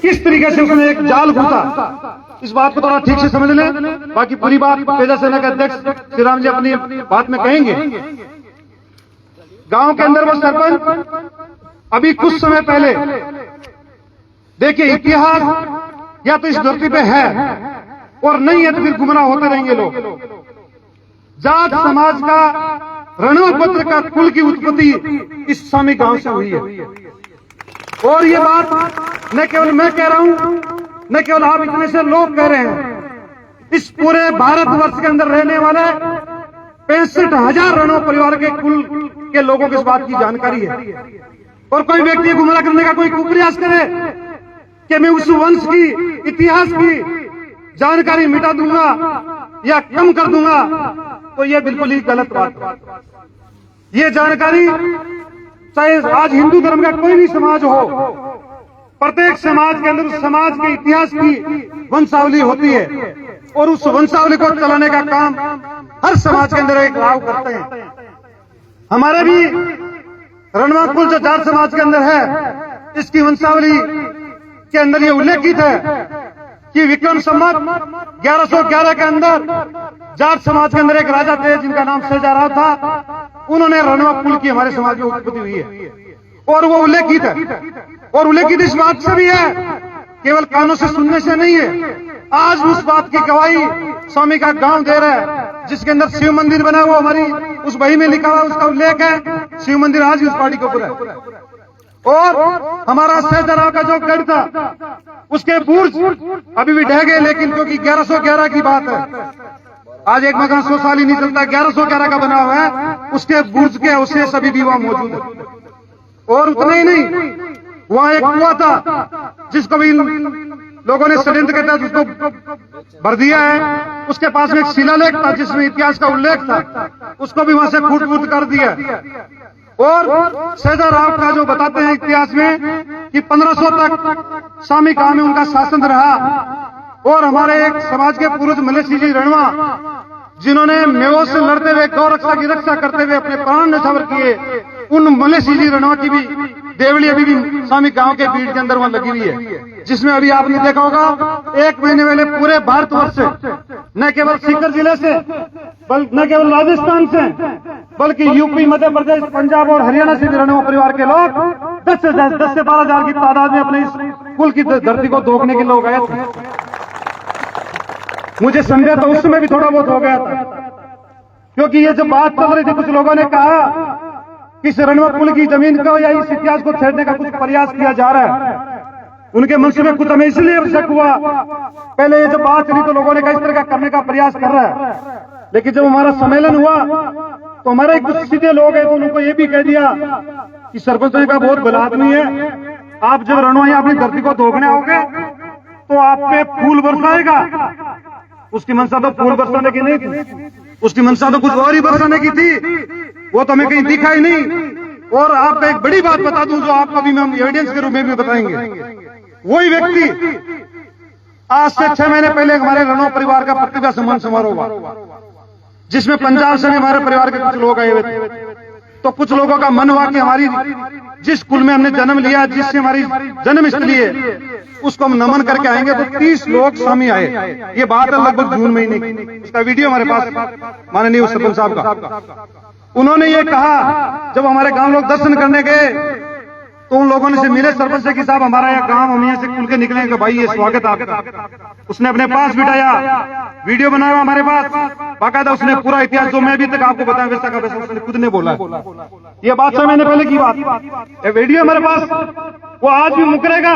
किस तरीके से उसने एक जाल घुसा, इस बात को थोड़ा ठीक से समझ लें। बाकी पूरी बात तेजा सेना के अध्यक्ष श्री राम जी अपनी बात में कहेंगे। गांव के अंदर वो सरपंच अभी कुछ समय पहले, देखिए इतिहास या तो इस धरती पे है और नहीं है तो फिर गुमराह होते रहेंगे लोग। जाट समाज का रणोपत्र का कुल की उत्पत्ति इस स्वामी गांव से हुई है। और ये बात न केवल मैं कह रहा हूं, न केवल आप इतने से लोग कह रहे हैं, इस पूरे भारतवर्ष के अंदर रहने वाले 65,000 रणो परिवार के कुल के लोगों को इस बात की जानकारी है। और कोई व्यक्ति गुमराह करने का कोई कुप्रयास करे कि मैं उस वंश की, इतिहास की जानकारी मिटा दूंगा या कम कर दूंगा, तो यह बिल्कुल ही गलत बात है। ये जानकारी चाहे आज हिंदू धर्म का कोई भी समाज हो, प्रत्येक समाज के अंदर उस समाज के इतिहास की वंशावली होती है और उस वंशावली को चलाने का काम हर समाज के अंदर एक लाभ करते हैं। हमारे भी रणवा कुल जो जाट समाज के अंदर है, इसकी वंशावली के अंदर ये उल्लेखित है कि विक्रम संवत 1111 के अंदर जाट समाज के अंदर एक राजा थे जिनका नाम सहजाराव था। उन्होंने रणवा कुल की हमारे समाज में उत्पत्ति हुई है और वो उल्लेखित है। और उल्लेखित इस बात से भी है, केवल कानों से सुनने से नहीं है। आज उस बात की गवाही स्वामी का गांव दे रहा है, जिसके अंदर शिव मंदिर बना हुआ, हमारी उस बही में लिखा हुआ उसका उल्लेख है। शिव मंदिर आज भी उस पहाड़ी के ऊपर है। और हमारा सहजराव का जो गढ़ था, उसके बुर्ज अभी भी ढह गए, लेकिन क्योंकि 1111 की बात है, आज एक मकान 100 साल ही नहीं चलता, 1111 का बना हुआ है, उसके बुर्ज के अवशेष अभी भी वहां मौजूद है। और उतना ही नहीं, वहां एक कुआं था जिसको भी लोगों ने षड्यंत्र के तहत उसको भर दिया है। उसके पास में एक शिलालेख था जिसमें इतिहास का उल्लेख था, उसको भी वहां से फूट कर दिया। और सहजाराव का जो बताते हैं इतिहास में कि 1500 तक स्वामी गांव में उनका शासन रहा। और हमारे एक समाज के पूर्वज मलेशी जी रणवा, जिन्होंने मेवों से लड़ते हुए गौ रक्षा की रक्षा करते हुए अपने प्राण न्यौछावर किए, उन मलेशी जी रणवा की भी देवली अभी भी स्वामी गांव के बीच के अंदर वहां लगी हुई है, जिसमें अभी आपने देखा होगा 1 महीने पहले पूरे भारतवर्ष से, न केवल सीकर जिले से, न केवल राजस्थान से, बल्कि यूपी, मध्य प्रदेश, पंजाब और हरियाणा से भी रणवा परिवार के लोग 10 से 12 हजार की तादाद में अपने इस कुल की धरती को दोगने के लोग आए थे। मुझे संदेह तो उस समय भी थोड़ा बहुत हो गया था, क्योंकि ये जो बात चल रही थी, कुछ लोगों ने कहा कि इस रणवा कुल की जमीन को या इस इतिहास को छेड़ने का कुछ प्रयास किया जा रहा है। उनके मन में कुछ हमें इसलिए शक हुआ, पहले ये जब बात चली तो लोगों ने कहा इस तरह का करने का प्रयास कर रहा है। लेकिन जब हमारा सम्मेलन हुआ तो हमारे कुछ सीधे लोग हैं, तो उनको ये भी कह दिया कि सरपंच जी का बहुत भला आदमी है, आप जब रणवा अपनी धरती को दोगने आओगे तो आप पे फूल बरसाएगा। उसकी मंशा तो फूल बरसाने की नहीं थी, उसकी मंशा तो कुछ और ही बरसाने की थी, वो तो हमें कहीं दिखा ही नहीं। और आपको एक बड़ी बात बता दूं, जो आपको अभी हम एविडेंस के रूप में भी बताएंगे। वही व्यक्ति आज से 6 महीने पहले हमारे रणवा परिवार का प्रतिभा सम्मान समारोह हुआ, जिसमें पंजाब से हमारे परिवार के कुछ लोग आए हुए थे। तो कुछ लोगों का मन हुआ कि हमारी जिस कुल में हमने जन्म लिया, जिससे हमारी जन्मस्थली है, उसको हम नमन करके आएंगे। तो 30 लोग स्वामी आए। ये बात है लगभग जून महीने की, उसका वीडियो हमारे पास माननीय सरपंच साहब का। उन्होंने ये कहा, जब हमारे गांव लोग दर्शन करने गए तो उन लोगों ने से मिले सरपंच से कि साहब हमारा यह गांव, हम यहाँ से खुल के निकलेंगे, भाई ये स्वागत आपका। उसने अपने पास बिठाया, वीडियो बनाया हमारे पास बाकायदा। उसने पूरा इतिहास जो मैं अभी तक आपको बताया वैसा का वैसा उसने खुद ने बोला। ये बात 6 महीने पहले की बात, ये वीडियो हमारे पास, वो आज भी मुकरेगा,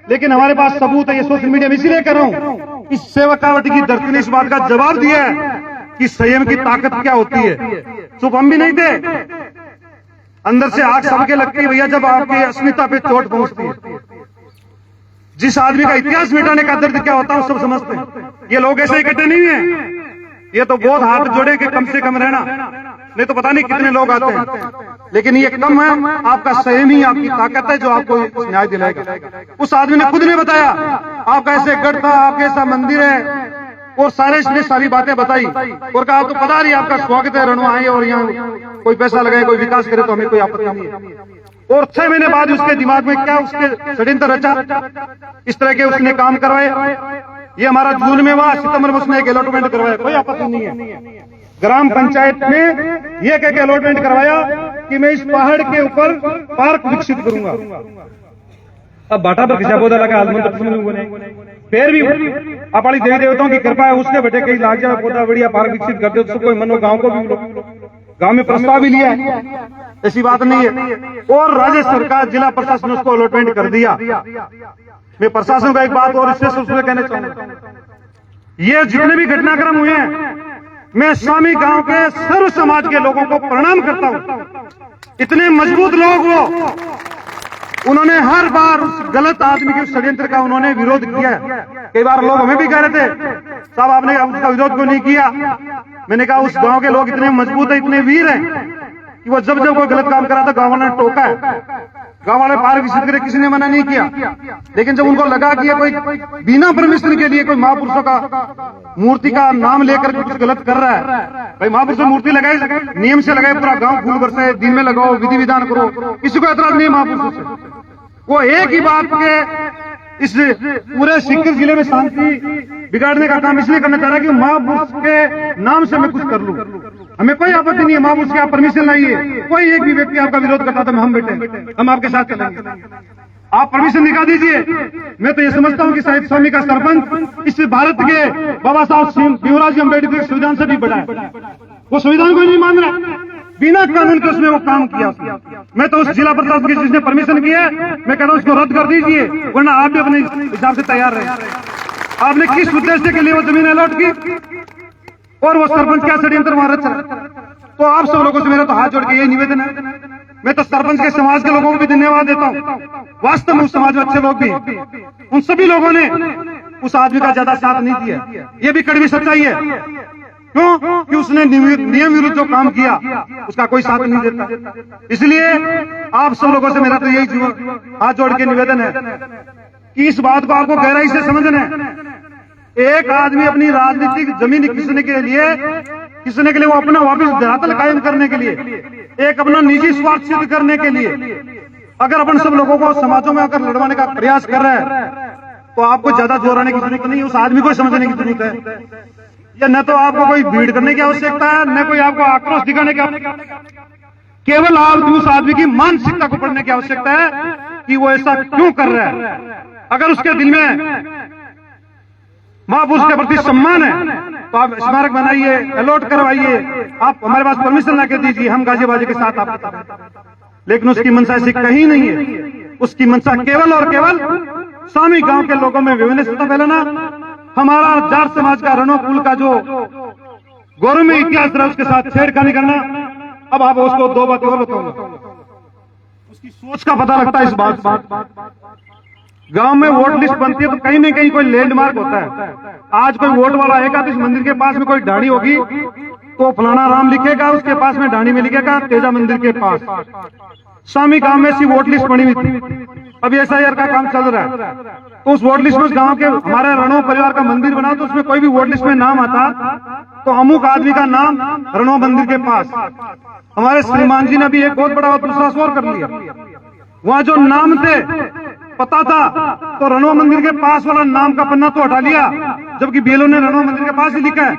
लेकिन हमारे पास सबूत है। ये सोशल मीडिया में इसीलिए कर रहा हूँ, इस सेवकावटी की धरती ने इस बात का जवाब दिया है कि संयम की ताकत क्या होती है। चुप हम भी नहीं थे, अंदर से आग सबके लगती है भैया, जब आपकी अस्मिता पे चोट पहुंचती है। जिस आदमी का इतिहास मिटाने का दर्द क्या होता है वो सब समझते हैं। ये लोग ऐसे इकट्ठे नहीं है, ये तो बहुत हाथ जोड़े के कम से कम रहना, नहीं तो पता नहीं कितने लोग आते हैं। लेकिन ये कम है, आपका संयम ही आपकी ताकत है जो आपको न्याय दिलाएगा। उस आदमी ने खुद ने बताया, आपका ऐसे गढ़ था, आपके ऐसा मंदिर है, और सारी बातें बताई और कहा तो पता नहीं आपका स्वागत है रणवा आए और यहाँ कोई पैसा लगाए, कोई विकास करे तो हमें कोई आपत्ति नहीं है। और 6 महीने बाद उसके दिमाग में क्या उसके षड्यंत्र रचा, इस तरह के उसने काम करवाए। ये हमारा जून में हुआ, सितंबर में उसने एक अलॉटमेंट करवाया, कोई आपत्ति नहीं है। ग्राम पंचायत में ये कह के अलॉटमेंट करवाया कि मैं इस पहाड़ के ऊपर पार्क विकसित करूंगा। अब बाटा पर किसा पौधा लगा हाल तो फिर भी अपनी देवी देवताओं की कृपा है, उसके बेटे कई लाख जगह पौधा बढ़िया पार्क विकसित करते, उसको कोई मनो गांव को भी गांव में प्रस्ताव भी लिया है, ऐसी बात नहीं है। और राज्य सरकार जिला प्रशासन उसको अलॉटमेंट कर दिया। मैं प्रशासन को एक बात और इससे उसमें कहना चाहूंगा, ये जितने भी घटनाक्रम हुए हैं, मैं स्वामी गांव के सर्व समाज के लोगों को प्रणाम करता हूं। इतने मजबूत लोग वो, उन्होंने हर बार उस गलत आदमी के षड्यंत्र का उन्होंने विरोध किया। कई बार लोग हमें भी कह रहे थे साहब आपने उसका विरोध क्यों नहीं किया। मैंने कहा उस गांव के लोग इतने मजबूत है, इतने वीर हैं कि वो जब कोई गलत काम करा था गांव वालों ने टोका है। गांव वाले पार्क विकसित करे, किसी ने मना नहीं किया। लेकिन जब उनको लगा कि ये कोई बिना परमिशन के लिए कोई महापुरुषों का मूर्ति का नाम लेकर कुछ गलत कर रहा है, भाई महापुरुषों मूर्ति लगाए, नियम से लगाए, पूरा गांव फूल बरसाए, दिन में लगाओ, विधि विधान करो, किसी को एतराज नहीं महापुरुषों से। वो एक ही बात के इस पूरे सीकर जिले में शांति बिगाड़ने का काम इसलिए करना चाह रहा है कि महापुरुष के नाम से मैं कुछ कर लूं। हमें कोई आपत्ति नहीं है, महापुरुष की आप परमिशन लाइए। कोई एक भी व्यक्ति आपका विरोध करता था, हम बैठे, हम आपके साथ चलेंगे, आप परमिशन निकाल दीजिए। मैं तो ये समझता हूं कि शायद स्वामी का सरपंच इस भारत के बाबा साहब भीमराव अम्बेडकर संविधान से भी बड़ा है। वो संविधान को नहीं मान रहा, बिना कानून के उसने वो काम किया। मैं तो उस जिला प्रशासन की जिसने परमिशन किया है, मैं कहता हूं उसको रद्द कर दीजिए, वरना आप भी अपने हिसाब से तैयार रहे। आपने किस उद्देश्य के लिए वो जमीन अलॉट की और वो सरपंच क्या षड्यंत्र वहां रच रहा। तो आप सब लोगों से मेरा तो हाथ जोड़ के यही निवेदन है। मैं तो सरपंच के समाज के लोगों को भी धन्यवाद देता हूं। वास्तव में उस समाज में अच्छे लोग भी, उन सभी लोगों ने उस आदमी का ज्यादा साथ नहीं दिया। ये भी कड़वी सच्चाई है। क्यों? कि उसने नियम विरुद्ध जो काम किया उसका कोई साथ नहीं देता। इसलिए आप सब लोगों से मेरा तो यही हाथ जोड़ के निवेदन है कि इस बात को आपको गहराई से समझना है। एक आदमी अपनी राजनीतिक जमीन खींचने के लिए वो अपना वापिस धरातल कायम करने के लिए, एक अपना निजी स्वार्थ सिद्ध करने के लिए अगर अपन सब लोगों को समाजों में आकर लड़वाने का प्रयास कर रहे हैं, तो आपको ज्यादा जोर आने की जरूरत नहीं, उस आदमी को समझने की जरूरत है। या न तो आपको कोई भीड़ करने की आवश्यकता है, न कोई आपको आक्रोश दिखाने की आवश्यकता, केवल आप उस आदमी की मानसिकता को पढ़ने की आवश्यकता है कि वो ऐसा क्यों कर रहा है। अगर उसके दिल में महापुरुष के प्रति सम्मान है तो आप स्मारक बनाइए, अलॉट करवाइए, आप हमारे पास परमिशन लाके दीजिए, हम गाजीबाजी के साथ आपके। लेकिन उसकी मंशा ऐसी कहीं नहीं है। उसकी मंशा केवल और केवल स्वामी गांव के लोगों में विभिन्नता फैलाना, हमारा जाट समाज का रणो कुल का जो गौरव में इतिहास रहा उसके साथ छेड़खानी करना। अब आप उसको दो बातें और बताऊंगा, उसकी सोच का पता लगता है। इस बात गांव में वोट लिस्ट बनती है तो कहीं न कहीं कोई लैंडमार्क होता है। आज कोई वोट वाला आएगा तो इस मंदिर के पास में कोई ढाणी होगी तो फलाना राम लिखेगा, उसके पास में ढाणी में लिखेगा तेजा मंदिर के पास। स्वामी गांव में ऐसी वोट लिस्ट बनी हुई थी, अभी SIR का काम चल रहा है। तो उस वोट लिस्ट में गांव के हमारे रणो परिवार का मंदिर बना, तो उसमें कोई भी वोट लिस्ट में नाम आता तो अमुक आदमी का नाम रणो मंदिर के पास। हमारे श्रीमान जी ने भी एक बहुत बड़ा दूसरा शोर कर लिया, वहां जो नाम थे पता था तो रणो मंदिर के पास वाला नाम का पन्ना तो हटा लिया, जबकि BLO ने रणो मंदिर के पास ही लिखा है।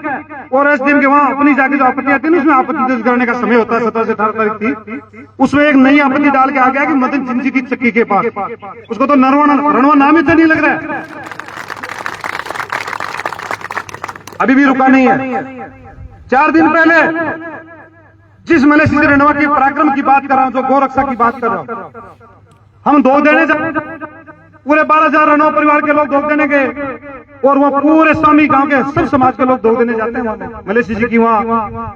और SDM के वहां अपनी जाके जो आपत्ति आती है ना, उसमें आपत्ति दर्ज करने का समय होता है, 17 से 18 तारीख थी, उसमें एक नई आपत्ति डाल के आ गया कि मदन चिंची की चक्की के पास। उसको तो रणवा नाम ही तो नहीं लग रहा है, अभी भी रुका नहीं है। 4 दिन पहले जिस मलेशिया से रणवा के पराक्रम की बात कर रहा हूं, जो गौरक्षा की बात कर रहा हूं, हम धोख देने पूरे 12,000 रणो परिवार के लोग धोख देने गए और वो पूरे स्वामी गांव के सब समाज के लोग धोख देने जाते हैं वहां। मलेशिया जी की वहां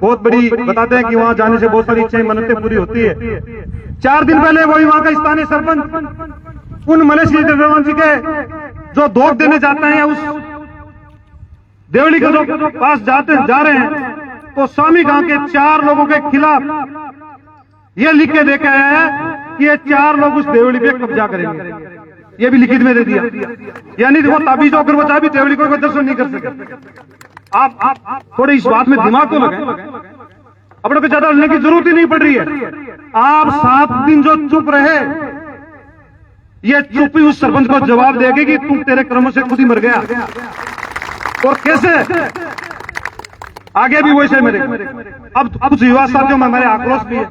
बहुत बड़ी बताते हैं कि वहां जाने से बहुत सारी इच्छाएं मन्नतें पूरी होती है। 4 दिन पहले वही वहां का स्थानीय सरपंच उन मलेशिया देवान जी के जो धोख देने जाते हैं, उस देवली के जो पास जा रहे हैं, तो स्वामी गांव के 4 लोगों के खिलाफ ये लिख के देखा है कि ये 4 लोग उस देवली पे कब्जा करेंगे। ये भी लिखित में दे दिया, यानी वो ताबीज होकर वो चाबी देवली को दर्शन नहीं कर सके। आप थोड़े इस बात में दिमाग को लगाएं, अपने को ज्यादा लड़ने की जरूरत ही नहीं पड़ रही है। आप 7 दिन जो चुप रहे, ये चुप्पी उस सरपंच को जवाब देगी कि तुम तेरे कर्मों से खुद ही मर गया। और कैसे आगे भी वैसे मेरे। अब कुछ युवा साथियों में मेरे आक्रोश भी है,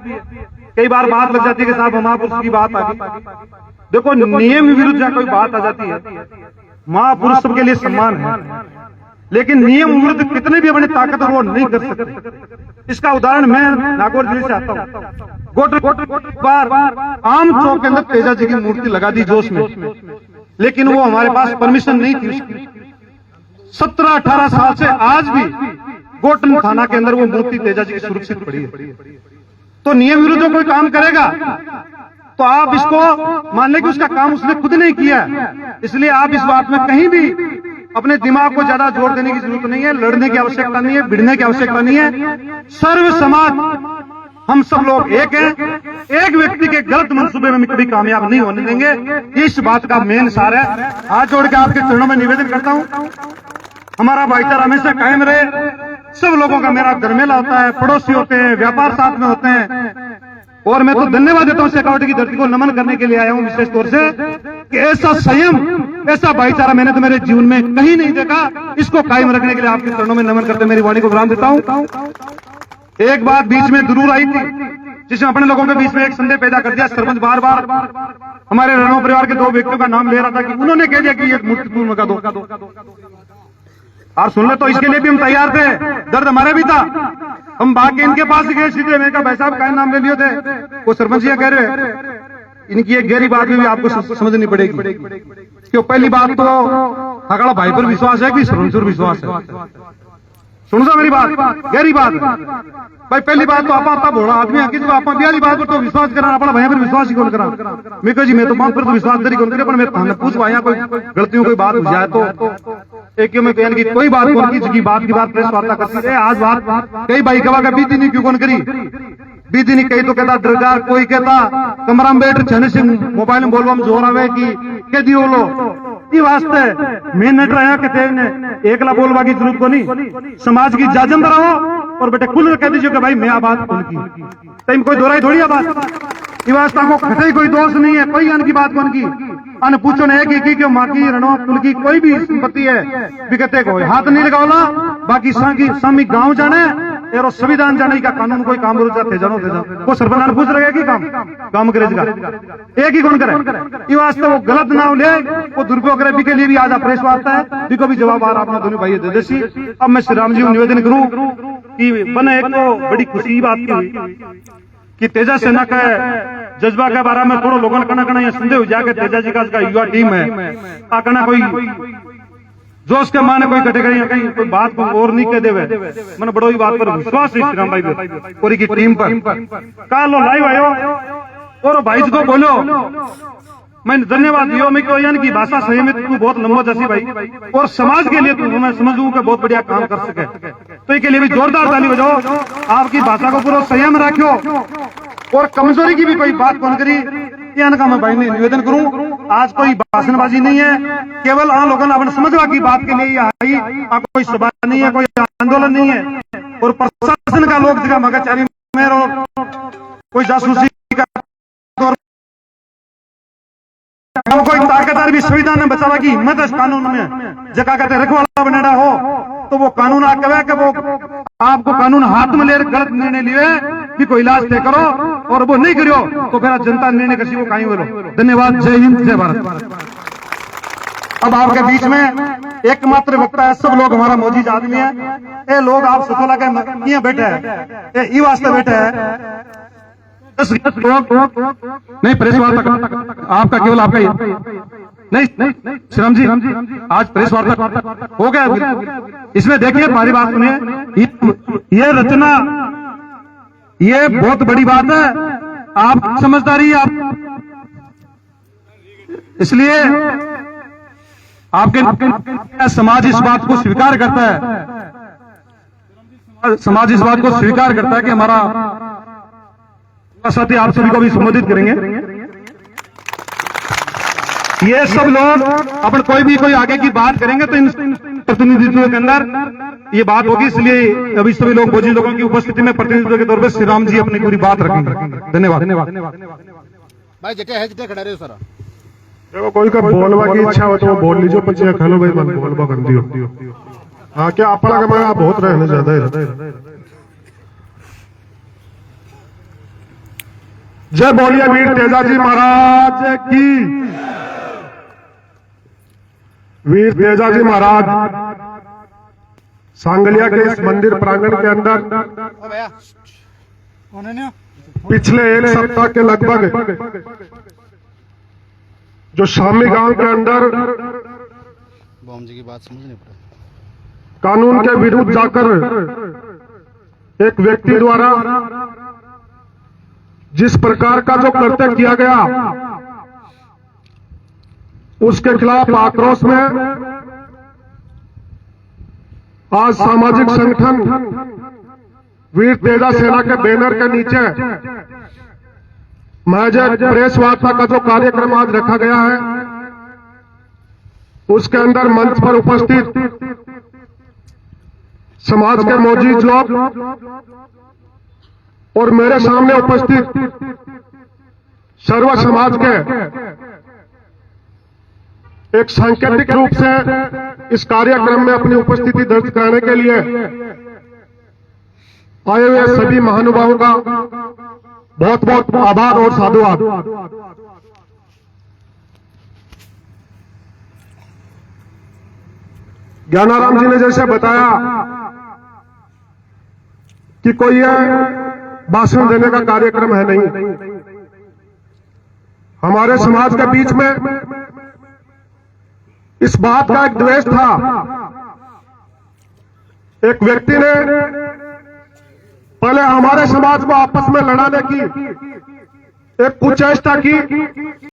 कई बार बात लग जाती है कि साहब महापुरुष की बात आ गई। देखो, नियम विरुद्ध जहां कोई बात आ जाती है, महापुरुष सबके लिए सम्मान है, लेकिन नियम विरुद्ध कितने भी अपनी ताकत वो नहीं कर सकते। इसका उदाहरण मैं नागौर जिले से आता हूँ। बार आम चौक के अंदर तेजा जी की मूर्ति लगा दी जोश में, लेकिन वो हमारे पास परमिशन नहीं थी उसकी। 17-18 साल से आज भी गोटन थाना के अंदर वो मूर्ति तेजा जी की सुरक्षित पड़ी है। तो नियम विरुद्ध कोई काम करेगा तो आप इसको मान लें कि उसका काम उसने खुद नहीं किया। इसलिए आप इस बात में कहीं भी अपने दिमाग को ज्यादा जोर देने की जरूरत नहीं है, लड़ने की आवश्यकता नहीं है, भिड़ने की आवश्यकता नहीं है। सर्व समाज हम सब लोग एक हैं, एक व्यक्ति के गलत मंसूबे में कभी कामयाब नहीं होने देंगे। इस बात का मेन सार है। हाथ जोड़ के आपके चरणों में निवेदन करता हूं, हमारा भाईचारा हमेशा कायम रहे। सब लोगों का मेरा घरमेला होता है, पड़ोसी होते हैं, व्यापार साथ में होते हैं। और मैं तो धन्यवाद देता हूं शेखावटी की धरती को नमन करने के लिए आया हूं विशेष तौर से कि ऐसा संयम, ऐसा भाईचारा मैंने तो मेरे जीवन में कहीं नहीं देखा। इसको कायम रखने के लिए आपके चरणों में नमन करते मेरी वाणी को विराम देता हूं। एक बात बीच में जरूर आई थी जिसने अपने लोगों के बीच में एक संदेह पैदा कर दिया। सरपंच बार बार हमारे रणो परिवार के 2 व्यक्तियों का नाम ले रहा था कि उन्होंने कह दिया कि ये मूर्ति पूर्ण का दो। और सुन ले, तो इसके लिए भी हम तैयार थे, दर्द हमारा भी था। हम भाग के इनके पास गए सीधे, मैंने कहा भाई साहब का नाम ले लिए थे। वो सरपंच जी कह रहे इनकी एक गहरी बात भी आपको समझनी पड़ेगी। क्यों? पहली बात तो हगड़ा भाई पर विश्वास है कि सरपंच पर विश्वास है। सुन सा मेरी बात, गहरी बात भाई। पहली बात तो आप भोड़ा आदमी है कि जो आप बिहारी बात पर तो विश्वास करा, अपना भैया पर विश्वास ही कौन करा। मैं कह जी मैं तो बात पर तो विश्वास करी कौन करे, पर मैं पूछ पाया कोई गलतियों कोई बात हो जाए तो एक में कहने की कोई बात कौन की बात प्रेस वार्ता करती है। आज बात कई भाई कवा का बीती नहीं क्यों कौन करी, बीती नहीं कही तो कहता डरगार, कोई कहता कमरा में बैठ छने से मोबाइल में बोलवा में जोर आवे की कह दी बोलो। ये वास्ते मैं नट रहा कहते एकला बोलवा की जरूरत को नहीं, समाज की जाजम रहो और बेटे खुल कह दीजिए कि भाई मैं बात कौन की तम कोई दोहराई थोड़ी है बात। ये वास्ता को खटे कोई दोष नहीं है, कोई अन की बात कौन की अन पूछो ने की क्यों माँ की रणो तुल की कोई भी संपत्ति है बिकते को हाथ नहीं लगाओला। बाकी सामी गांव जाने एरो संविधान जाने का कानून कोई काम थे जानो वो सरपंच पूछ रहे कि काम करेगा एक ही कौन करे। ये वास्ते वो गलत ना ले, वो दुरुपयोग करे भी के लिए भी आज प्रेस वार्ता है, भी को भी जवाब आ रहा अपना दोनों भाई दे देसी। अब मैं श्री राम जी को निवेदन करूं कि बने एक तो बड़ी खुशी की बात की हुई कि तेजा सेना का जज्बा के बारे में थोड़ा लोगों कना कना ये संदेह हो जाके तेजा जी का युवा टीम है आकना कोई जोश के माने कोई कटेगा कहीं कोई बात को और नहीं कह देवे। मैंने बड़ो ही बात पर विश्वास है श्रीराम भाई पूरी की टीम पर का लो लाइव आयो और भाई को बोलो मैं धन्यवाद दियो। मैं क्यों यानी की भाषा सही में तू बहुत लंबा जैसी भाई और समाज के लिए तू मैं समझू कि बहुत बढ़िया काम कर सके, तो इसके लिए भी जोरदार ताली बजाओ। आपकी भाषा को पूरा संयम रखो और कमजोरी की भी कोई बात कौन करी। इनका मैं भाई ने निवेदन करूं, आज कोई भाषणबाजी नहीं है, केवल आ लोगों ने अपने समझवा की बात के लिए आई। कोई सभा नहीं है, कोई आंदोलन नहीं है और प्रशासन का लोग जगह मगाचारी में कोई जासूसी का कोई ताकतदार भी संविधान में बचावा की हिम्मत है इस कानून में जगह कहते रखवाला बनेड़ा हो तो वो कानून आ कहे कि वो आपको कानून हाथ में ले गलत निर्णय लिए कि कोई इलाज तय करो और वो नहीं करो तो फिर जनता निर्णय कर वो कहीं बोलो। धन्यवाद। जय हिंद, जय भारत। अब आपके बीच में एकमात्र वक्ता है, सब लोग हमारा मौजूद आदमी है। ये लोग आप सोचोला के बैठे है, ये वास्ते बैठे है नहीं प्रेस वार्ता आपका केवल आपका ही नहीं श्रीराम जी आज प्रेस वार्ता हो गया। इसमें देखिए हमारी बात सुनिए, ये रचना ये बहुत बड़ी बात है, आप समझदारी है आप, इसलिए आपके समाज इस बात को स्वीकार करता है, समाज इस बात को स्वीकार करता है कि हमारा साथी आप सभी को भी संबोधित करेंगे। ये सब लोग अपन कोई आगे की बात करेंगे तो इन प्रतिनिधित्व के अंदर ये बात होगी, इसलिए अभी सभी लोग भोजी लोगों की उपस्थिति में प्रतिनिधित्व के तौर पर श्री राम जी अपनी पूरी बात रखेंगे। धन्यवाद। भाई जिते है जिते खड़ा रहे सर देखो कोई का बोलवा की इच्छा हो तो वो बोल लीजिए, पचे खालो भाई मन बोलवा गंदी हो। हाँ क्या अपना का मैं बहुत रहने ज्यादा है। जय बोलिए वीर तेजाजी महाराज की। वीर तेजाजी महाराज सांगलिया के इस मंदिर प्रांगण के अंदर भैया उन्होंने पिछले एक सप्ताह के लगभग जो शामी गांव के अंदर बम जी की बात समझ नहीं पड़ा, कानून के विरुद्ध जाकर एक व्यक्ति द्वारा जिस प्रकार का जो कृत्य किया गया, उसके खिलाफ आक्रोश में आज सामाजिक संगठन वीर तेजा सेना के बैनर के नीचे महज प्रेस वार्ता का जो कार्यक्रम आज रखा गया है, उसके अंदर मंच पर उपस्थित समाज के मौजूद लोग और मेरे सामने उपस्थित सर्व समाज के एक सांकेतिक रूप से इस कार्यक्रम में अपनी उपस्थिति दर्ज कराने के लिए आए हुए सभी महानुभावों का बहुत बहुत आभार और साधुवाद। ज्ञानाराम जी ने जैसे बताया कि कोई यह भाषण देने का कार्यक्रम है नहीं, हमारे समाज के बीच में इस बात का एक द्वेष था। एक व्यक्ति ने पहले हमारे समाज को आपस में लड़ाने की एक कुचेष्टा की,